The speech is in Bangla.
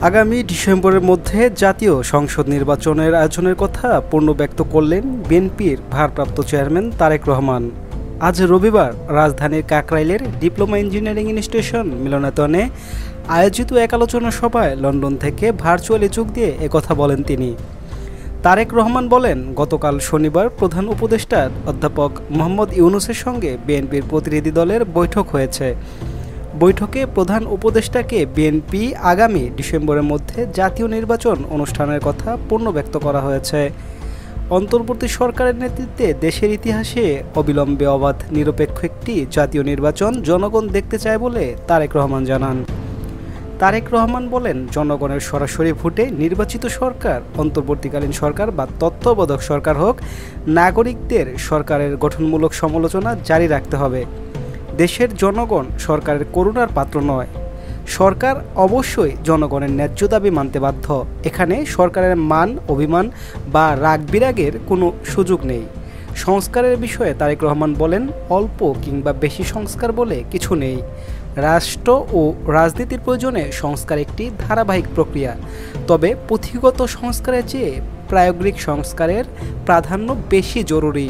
আগামী ডিসেম্বরের মধ্যে জাতীয় সংসদ নির্বাচনের আয়োজনের কথা পূর্ণ ব্যক্ত করলেন বিএনপির ভারপ্রাপ্ত চেয়ারম্যান তারেক রহমান। আজ রবিবার রাজধানীর কাকরাইলের ডিপ্লোমা ইঞ্জিনিয়ারিং ইনস্টিটিউশন মিলনায়তনে আয়োজিত এক আলোচনা সভায় লন্ডন থেকে ভার্চুয়ালি যোগ দিয়ে একথা বলেন তিনি। তারেক রহমান বলেন, গতকাল শনিবার প্রধান উপদেষ্টা অধ্যাপক মোহাম্মদ ইউনূসের সঙ্গে বিএনপির প্রতিনিধি দলের বৈঠক হয়েছে। বৈঠকে প্রধান উপদেষ্টাকে বিএনপি আগামী ডিসেম্বরের মধ্যে জাতীয় নির্বাচন অনুষ্ঠানের কথা পূর্ণ ব্যক্ত করা হয়েছে। অন্তর্বর্তী সরকারের নেতৃত্বে দেশের ইতিহাসে অবিলম্বে অবাধ নিরপেক্ষ একটি জাতীয় নির্বাচন জনগণ দেখতে চায় বলে তারেক রহমান জানান। তারেক রহমান বলেন, জনগণের সরাসরি ভোটে নির্বাচিত সরকার, অন্তর্বর্তীকালীন সরকার বা তত্ত্বাবধায়ক সরকার হোক, নাগরিকদের সরকারের গঠনমূলক সমালোচনা জারি রাখতে হবে। দেশের জনগণ সরকারের করুণার পাত্র নয়। সরকার অবশ্যই জনগণের ন্যায্য দাবি মানতে বাধ্য। এখানে সরকারের মান অভিমান বা রাগ বিরাগের কোনো সুযোগ নেই। সংস্কারের বিষয়ে তারেক রহমান বলেন, অল্প কিংবা বেশি সংস্কার বলে কিছু নেই। রাষ্ট্র ও রাজনীতির প্রয়োজনে সংস্কার একটি ধারাবাহিক প্রক্রিয়া। তবে পুঁথিগত সংস্কারের চেয়ে প্রায়োগিক সংস্কারের প্রাধান্য বেশি জরুরি।